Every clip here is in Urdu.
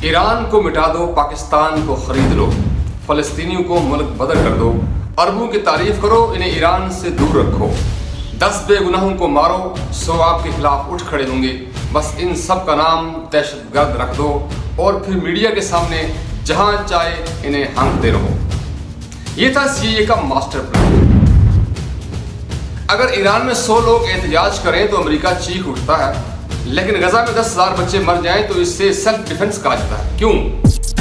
ایران کو مٹا دو، پاکستان کو خرید لو، فلسطینیوں کو ملک بدر کر دو، عربوں کی تعریف کرو، انہیں ایران سے دور رکھو، 10 بے گناہوں کو مارو، 100 آپ کے خلاف اٹھ کھڑے ہوں گے، بس ان سب کا نام دہشت گرد رکھ دو اور پھر میڈیا کے سامنے جہاں چاہے انہیں ہانکتے رہو۔ یہ تھا CIA کا ماسٹر پلان۔ اگر ایران میں 100 لوگ احتجاج کریں تو امریکہ چیخ اٹھتا ہے، لیکن غزہ میں 10,000 بچے مر جائیں تو اس سے سیلف ڈیفنس کہا جاتا ہے۔ کیوں؟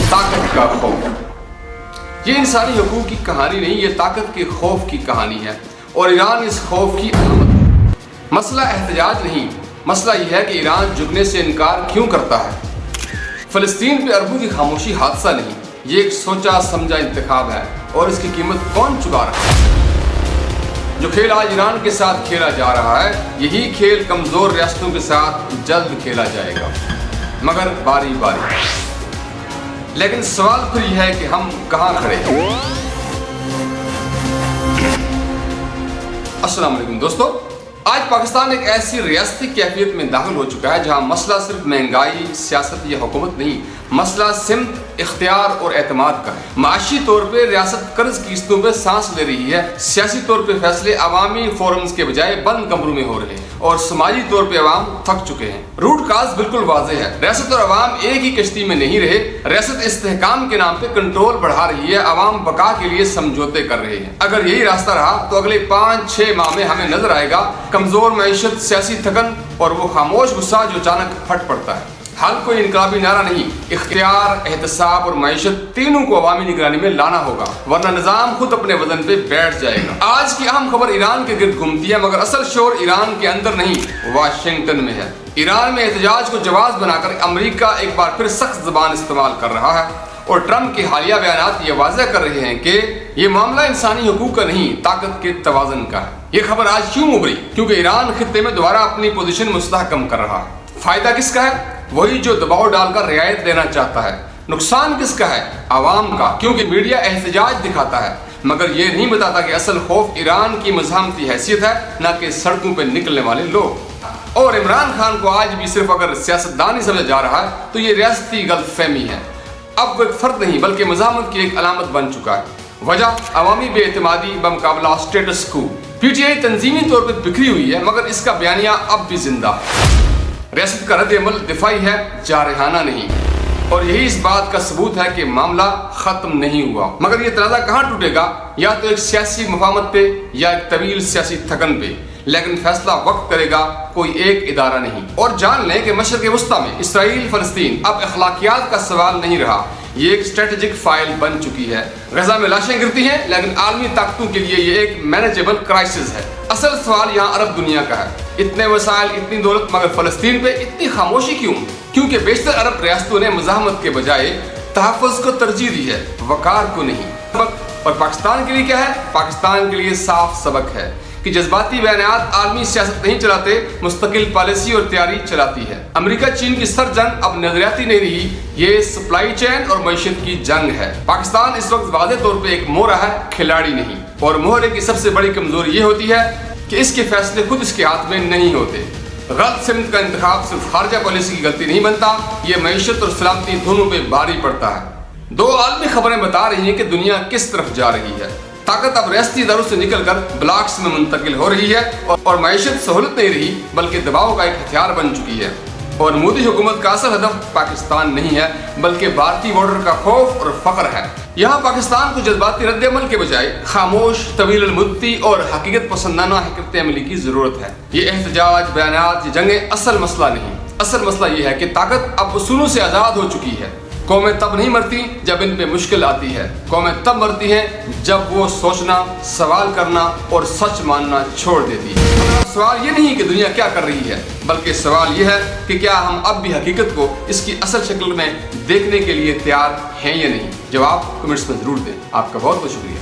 طاقت کا خوف۔ یہ انسانی حقوق کی کہانی نہیں، یہ طاقت کے خوف کی کہانی ہے، اور ایران اس خوف کی علامت ہے۔ مسئلہ احتجاج نہیں، مسئلہ یہ ہے کہ ایران جھکنے سے انکار کیوں کرتا ہے۔ فلسطین پہ عربوں کی خاموشی حادثہ نہیں، یہ ایک سوچا سمجھا انتخاب ہے، اور اس کی قیمت کون چکا رہا ہے؟ جو کھیل آج ایران کے ساتھ کھیلا جا رہا ہے، یہی کھیل کمزور ریاستوں کے ساتھ جلد کھیلا جائے گا، مگر باری باری۔ لیکن سوال پھر یہ ہے کہ ہم کہاں کھڑے ہیں؟ السلام علیکم دوستو، آج پاکستان ایک ایسی ریاستی کیفیت میں داخل ہو چکا ہے جہاں مسئلہ صرف مہنگائی، سیاست یا حکومت نہیں، مسئلہ سمت، اختیار اور اعتماد کا ہے۔ معاشی طور پہ ریاست قرض کی قسطوں پہ سانس لے رہی ہے، سیاسی طور پہ فیصلے عوامی فورمز کے بجائے بند کمروں میں ہو رہے ہیں، اور سماجی طور پہ عوام تھک چکے ہیں۔ روٹ کاز بالکل واضح ہے، ریاست اور عوام ایک ہی کشتی میں نہیں رہے۔ ریاست استحکام کے نام پہ کنٹرول بڑھا رہی ہے، عوام بقا کے لیے سمجھوتے کر رہے ہیں۔ اگر یہی راستہ رہا تو اگلے 5-6 ماہ میں ہمیں نظر آئے گا کمزور معیشت، سیاسی تھکن اور وہ خاموش غصہ جو اچانک پھٹ پڑتا ہے۔ حل کوئی انقلابی نعرہ نہیں، اختیار، احتساب اور معیشت تینوں کو عوامی نگرانی میں لانا ہوگا، ورنہ نظام خود اپنے وزن پہ بیٹھ جائے گا۔ آج کی اہم خبر ایران کے گرد گھومتی ہے، مگر اصل شور ایران کے اندر نہیں، واشنگٹن میں ہے۔ ایران میں احتجاج کو جواز بنا کر امریکہ ایک بار پھر سخت زبان استعمال کر رہا ہے، اور ٹرمپ کے حالیہ بیانات یہ واضح کر رہے ہیں کہ یہ معاملہ انسانی حقوق کا نہیں، طاقت کے توازن کا ہے۔ یہ خبر آج کیوں ابھری؟ کیونکہ ایران خطے میں دوبارہ اپنی پوزیشن مستحکم کر رہا ہے۔ فائدہ کس کا ہے؟ وہی جو دباؤ ڈال کر رعایت دینا چاہتا ہے۔ نقصان کس کا ہے؟ عوام کا، کیونکہ میڈیا احتجاج دکھاتا ہے، مگر یہ نہیں بتاتا کہ اصل خوف ایران کی مزاحمتی حیثیت ہے، نہ کہ سڑکوں پہ نکلنے والے لوگ۔ اور عمران خان کو آج بھی صرف اگر سیاستدان ہی سمجھا جا رہا ہے تو یہ ریاستی غلط فہمی ہے۔ اب وہ ایک فرد نہیں بلکہ مزاحمت کی ایک علامت بن چکا ہے۔ وجہ عوامی بے اعتمادی بمقابلہ سٹیٹس کو۔ PTI تنظیمی طور پر بکھری ہوئی ہے، مگر اس کا بیانیہ اب بھی زندہ ہے۔ ریاست کا رد عمل دفاعی ہے، جارحانہ نہیں، اور یہی اس بات کا ثبوت ہے کہ معاملہ ختم نہیں ہوا۔ مگر یہ تنازع کہاں ٹوٹے گا؟ یا تو ایک سیاسی مفاہمت پہ یا ایک طویل سیاسی تھکن پہ، لیکن فیصلہ وقت کرے گا، کوئی ایک ادارہ نہیں۔ اور جان لیں کہ مشرق وسطیٰ میں اسرائیل فلسطین اب اخلاقیات کا سوال نہیں رہا، یہ ایک اسٹریٹجک فائل بن چکی ہے۔ غزہ میں لاشیں گرتی ہیں، لیکن عالمی طاقتوں کے لیے یہ ایک مینیجبل کرائسس ہے۔ اصل سوال یہاں عرب دنیا کا ہے، اتنے وسائل، اتنی دولت، مگر فلسطین پہ اتنی خاموشی کیوں؟ کیونکہ بیشتر عرب ریاستوں نے مزاحمت کے بجائے تحفظ کو ترجیح دی ہے، وقار کو نہیں۔ اور پاکستان کے لیے کیا ہے؟ پاکستان کے لیے صاف سبق ہے کہ جذباتی بیانات عالمی سیاست نہیں چلاتے، مستقل پالیسی اور تیاری چلاتی ہے۔ امریکہ چین کی سر جنگ اب نظریاتی نہیں رہی، یہ سپلائی چین اور معیشت کی جنگ ہے۔ پاکستان اس وقت واضح طور پہ ایک مورا ہے، کھلاڑی نہیں، اور مورے کی سب سے بڑی کمزوری یہ ہوتی ہے کہ اس کے فیصلے خود اس کے ہاتھ میں نہیں ہوتے۔ غلط سمت کا انتخاب صرف خارجہ پالیسی کی غلطی نہیں بنتا، یہ معیشت اور سلامتی دونوں پہ بھاری پڑتا ہے۔ 2 عالمی خبریں بتا رہی ہیں کہ دنیا کس طرف جا رہی ہے۔ طاقت اب ریاستی اداروں سے نکل کر بلاکس میں منتقل ہو رہی ہے، اور معیشت سہولت نہیں رہی بلکہ دباؤ کا ایک ہتھیار بن چکی ہے۔ اور مودی حکومت کا اصل ہدف پاکستان نہیں ہے بلکہ بھارتی بارڈر کا خوف اور فخر ہے۔ یہاں پاکستان کو جذباتی رد عمل کے بجائے خاموش، طویل المدتی اور حقیقت پسندانہ حکمت عملی کی ضرورت ہے۔ یہ احتجاج، بیانات، یہ جنگیں اصل مسئلہ نہیں، اصل مسئلہ یہ ہے کہ طاقت اب اصولوں سے آزاد ہو چکی ہے۔ قومیں تب نہیں مرتی جب ان پہ مشکل آتی ہے، قومیں تب مرتی ہیں جب وہ سوچنا، سوال کرنا اور سچ ماننا چھوڑ دیتی ہے۔ سوال یہ نہیں کہ دنیا کیا کر رہی ہے، بلکہ سوال یہ ہے کہ کیا ہم اب بھی حقیقت کو اس کی اصل شکل میں دیکھنے کے لیے تیار ہیں یا نہیں؟ جواب کمنٹس میں ضرور دیں۔ آپ کا بہت بہت شکریہ۔